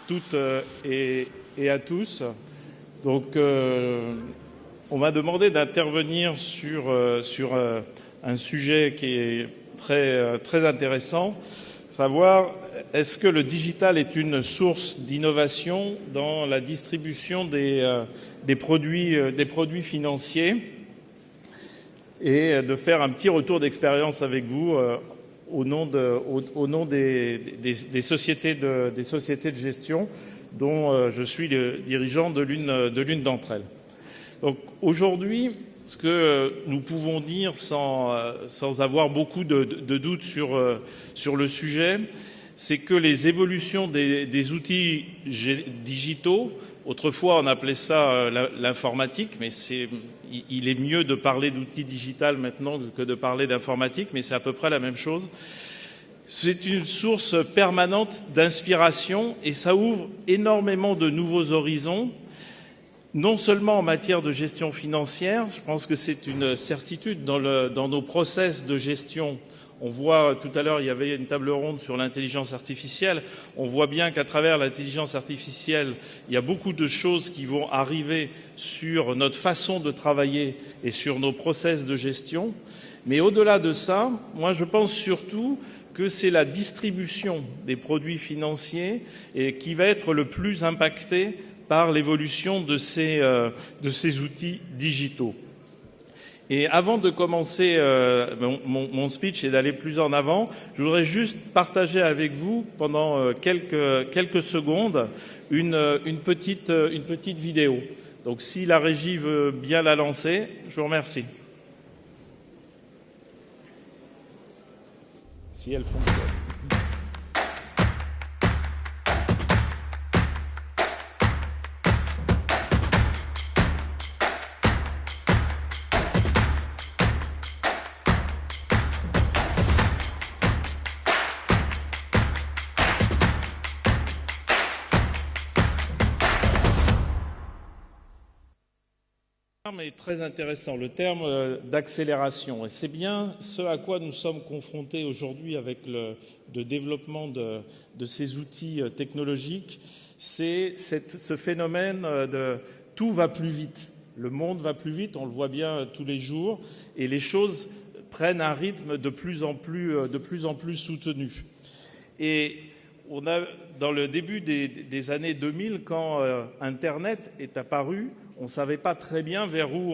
toutes et à tous. Donc, on m'a demandé d'intervenir sur un sujet qui est très intéressant, savoir est-ce que le digital est une source d'innovation dans la distribution des produits financiers, et de faire un petit retour d'expérience avec vous au nom des sociétés de gestion dont je suis le dirigeant de l'une d'entre elles. Donc aujourd'hui, ce que nous pouvons dire sans avoir beaucoup de doutes sur le sujet, c'est que les évolutions des outils digitaux, autrefois on appelait ça l'informatique, mais il est mieux de parler d'outils digitaux maintenant que de parler d'informatique, mais c'est à peu près la même chose. C'est une source permanente d'inspiration et ça ouvre énormément de nouveaux horizons, non seulement en matière de gestion financière. Je pense que c'est une certitude dans nos process de gestion. On voit, tout à l'heure, il y avait une table ronde sur l'intelligence artificielle. On voit bien qu'à travers l'intelligence artificielle, il y a beaucoup de choses qui vont arriver sur notre façon de travailler et sur nos process de gestion. Mais au-delà de ça, moi, je pense surtout que c'est la distribution des produits financiers qui va être le plus impactée par l'évolution de ces outils digitaux. Et avant de commencer mon speech et d'aller plus en avant, je voudrais juste partager avec vous pendant quelques secondes une petite vidéo. Donc si la régie veut bien la lancer, je vous remercie. Si elle fonctionne. Le terme est très intéressant, le terme d'accélération. Et c'est bien ce à quoi nous sommes confrontés aujourd'hui avec le développement de ces outils technologiques. C'est ce phénomène de tout va plus vite. Le monde va plus vite, on le voit bien tous les jours, et les choses prennent un rythme de plus en plus soutenu. Et on a, dans le début des années 2000, quand Internet est apparu, on ne savait pas très bien vers où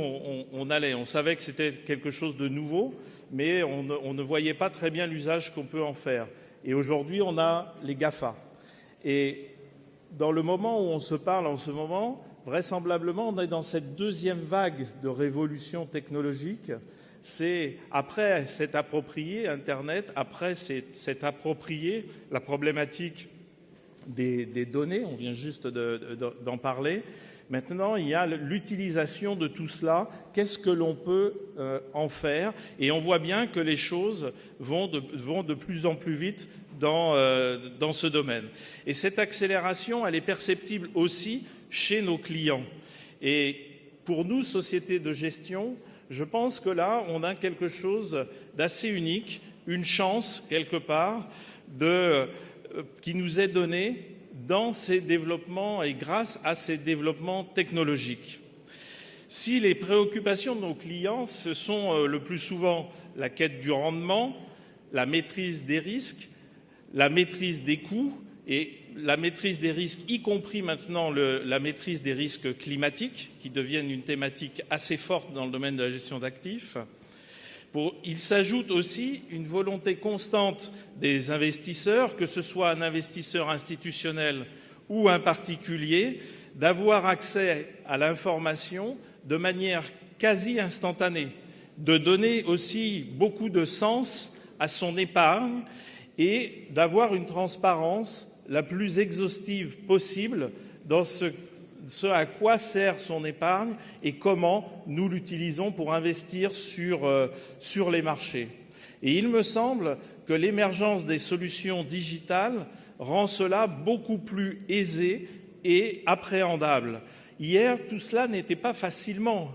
on allait. On savait que c'était quelque chose de nouveau, mais on ne voyait pas très bien l'usage qu'on peut en faire. Et aujourd'hui, on a les GAFA. Et dans le moment où on se parle en ce moment, vraisemblablement, on est dans cette deuxième vague de révolution technologique. C'est après s'être approprié Internet, après s'être approprié la problématique des données, on vient juste d'en parler. Maintenant, il y a l'utilisation de tout cela. Qu'est-ce que l'on peut en faire? Et on voit bien que les choses vont de plus en plus vite dans ce domaine. Et cette accélération, elle est perceptible aussi chez nos clients. Et pour nous, sociétés de gestion, je pense que là, on a quelque chose d'assez unique, une chance quelque part qui nous est donnée dans ces développements et grâce à ces développements technologiques. Si les préoccupations de nos clients, ce sont le plus souvent la quête du rendement, la maîtrise des risques, la maîtrise des coûts et la maîtrise des risques, y compris maintenant la maîtrise des risques climatiques, qui deviennent une thématique assez forte dans le domaine de la gestion d'actifs, il s'ajoute aussi une volonté constante des investisseurs, que ce soit un investisseur institutionnel ou un particulier, d'avoir accès à l'information de manière quasi instantanée, de donner aussi beaucoup de sens à son épargne et d'avoir une transparence la plus exhaustive possible dans ce à quoi sert son épargne et comment nous l'utilisons pour investir sur les marchés. Et il me semble que l'émergence des solutions digitales rend cela beaucoup plus aisé et appréhendable. Hier, tout cela n'était pas facilement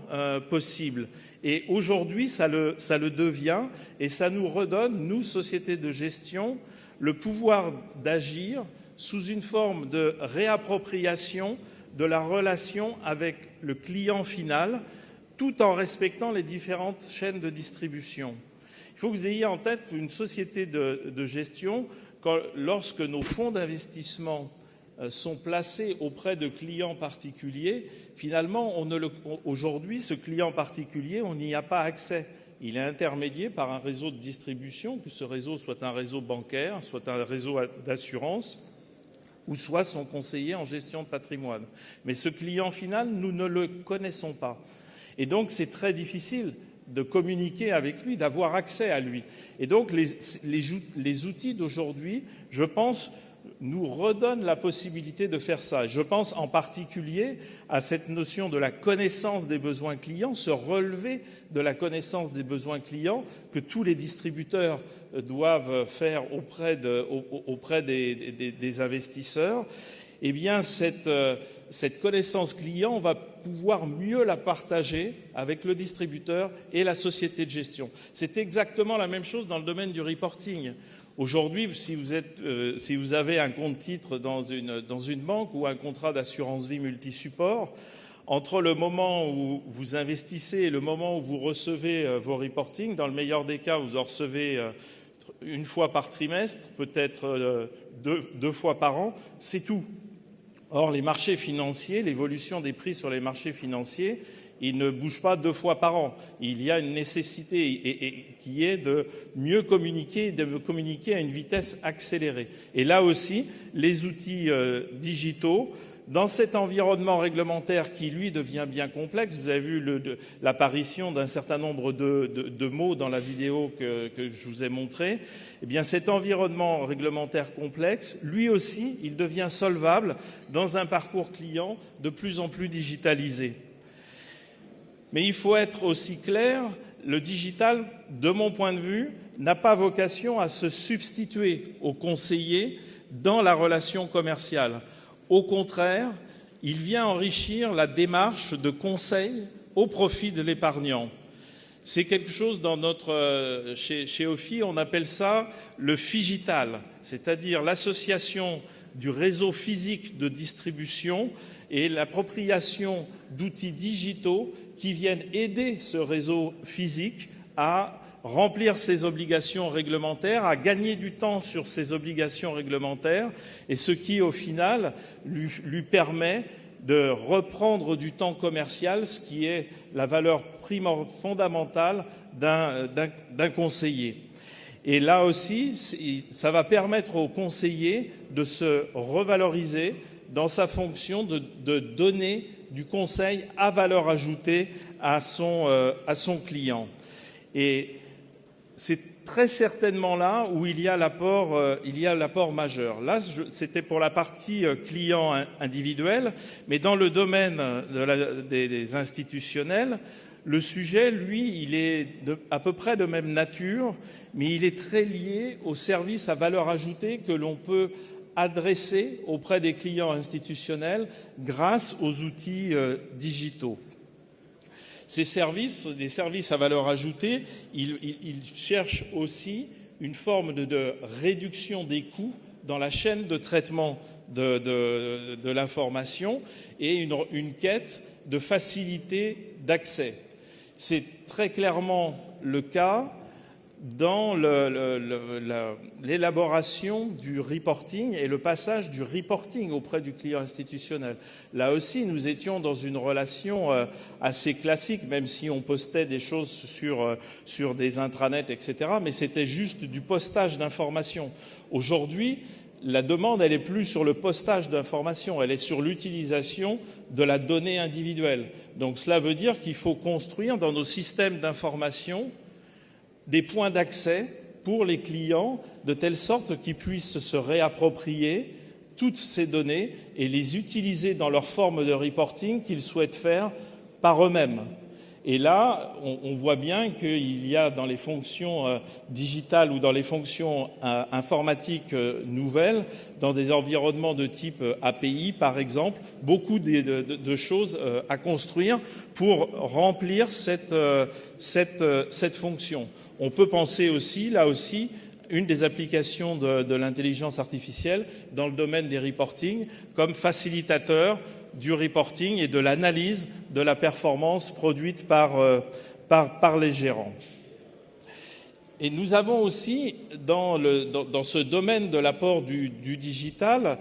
possible. Et aujourd'hui, ça le devient et ça nous redonne, nous, sociétés de gestion, le pouvoir d'agir sous une forme de réappropriation de la relation avec le client final, tout en respectant les différentes chaînes de distribution. Il faut que vous ayez en tête une société de gestion, lorsque nos fonds d'investissement sont placés auprès de clients particuliers, finalement, aujourd'hui, ce client particulier, on n'y a pas accès. Il est intermédié par un réseau de distribution, que ce réseau soit un réseau bancaire, soit un réseau d'assurance, ou soit son conseiller en gestion de patrimoine. Mais ce client final, nous ne le connaissons pas. Et donc, c'est très difficile de communiquer avec lui, d'avoir accès à lui. Et donc, les outils d'aujourd'hui, je pense, nous redonnent la possibilité de faire ça. Je pense en particulier à cette notion de la connaissance des besoins clients, ce relevé de la connaissance des besoins clients que tous les distributeurs doivent faire auprès des investisseurs. Eh bien, cette connaissance client, on va pouvoir mieux la partager avec le distributeur et la société de gestion. C'est exactement la même chose dans le domaine du reporting. Aujourd'hui, si vous avez un compte titre dans une banque ou un contrat d'assurance vie multisupport, entre le moment où vous investissez et le moment où vous recevez vos reportings, dans le meilleur des cas, vous en recevez une fois par trimestre, peut-être deux fois par an, c'est tout. Or, les marchés financiers, l'évolution des prix sur les marchés financiers, ils ne bougent pas 2 fois par an. Il y a une nécessité qui est de mieux communiquer, de communiquer à une vitesse accélérée. Et là aussi, les outils digitaux, dans cet environnement réglementaire qui, lui, devient bien complexe, vous avez vu l'apparition d'un certain nombre de mots dans la vidéo que je vous ai montrée, eh bien cet environnement réglementaire complexe, lui aussi, il devient solvable dans un parcours client de plus en plus digitalisé. Mais il faut être aussi clair, le digital, de mon point de vue, n'a pas vocation à se substituer au conseiller dans la relation commerciale. Au contraire, il vient enrichir la démarche de conseil au profit de l'épargnant. C'est quelque chose chez OFI, on appelle ça le phygital, c'est-à-dire l'association du réseau physique de distribution et l'appropriation d'outils digitaux qui viennent aider ce réseau physique à remplir ses obligations réglementaires, à gagner du temps sur ses obligations réglementaires, et ce qui, au final, lui permet de reprendre du temps commercial, ce qui est la valeur fondamentale d'un conseiller. Et là aussi, ça va permettre au conseiller de se revaloriser dans sa fonction de donner du conseil à valeur ajoutée à son client. Et c'est très certainement là où il y a l'apport majeur. Là, c'était pour la partie client individuel, mais dans le domaine des institutionnels, le sujet, lui, il est à peu près de même nature, mais il est très lié aux services à valeur ajoutée que l'on peut adresser auprès des clients institutionnels grâce aux outils digitaux. Ces services, des services à valeur ajoutée, ils cherchent aussi une forme de réduction des coûts dans la chaîne de traitement de l'information et une quête de facilité d'accès. C'est très clairement le cas dans l'élaboration du reporting et le passage du reporting auprès du client institutionnel. Là aussi, nous étions dans une relation assez classique, même si on postait des choses sur des intranets, etc., mais c'était juste du postage d'informations. Aujourd'hui, la demande, elle n'est plus sur le postage d'informations, elle est sur l'utilisation de la donnée individuelle. Donc cela veut dire qu'il faut construire dans nos systèmes d'information des points d'accès pour les clients, de telle sorte qu'ils puissent se réapproprier toutes ces données et les utiliser dans leur forme de reporting qu'ils souhaitent faire par eux-mêmes. Et là, on voit bien qu'il y a dans les fonctions digitales ou dans les fonctions informatiques nouvelles, dans des environnements de type API par exemple, beaucoup de choses à construire pour remplir cette fonction. On peut penser aussi, là aussi, une des applications de l'intelligence artificielle dans le domaine des reporting comme facilitateur du reporting et de l'analyse de la performance produite par les gérants. Et nous avons aussi, dans ce domaine de l'apport du digital,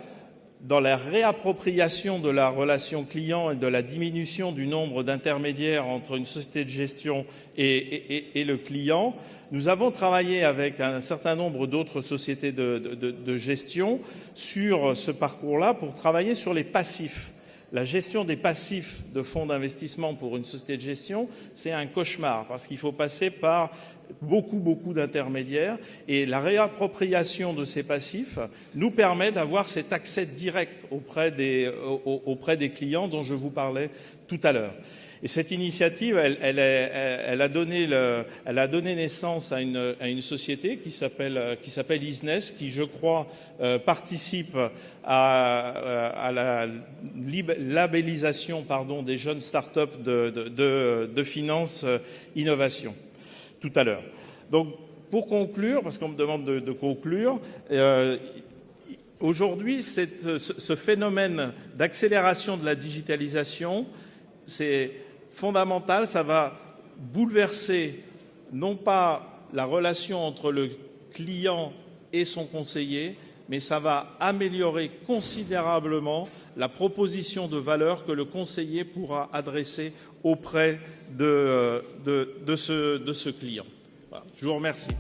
dans la réappropriation de la relation client et de la diminution du nombre d'intermédiaires entre une société de gestion et le client, nous avons travaillé avec un certain nombre d'autres sociétés de gestion sur ce parcours-là pour travailler sur les passifs. La gestion des passifs de fonds d'investissement pour une société de gestion, c'est un cauchemar parce qu'il faut passer par beaucoup d'intermédiaires et la réappropriation de ces passifs nous permet d'avoir cet accès direct auprès des clients dont je vous parlais tout à l'heure. Et cette initiative, elle a donné naissance à une société qui s'appelle Isness, qui, je crois, participe à la labellisation des jeunes startups de finance innovation tout à l'heure. Donc, pour conclure, parce qu'on me demande de conclure, aujourd'hui, ce phénomène d'accélération de la digitalisation, c'est fondamental, ça va bouleverser non pas la relation entre le client et son conseiller, mais ça va améliorer considérablement la proposition de valeur que le conseiller pourra adresser auprès de ce client. Voilà, je vous remercie.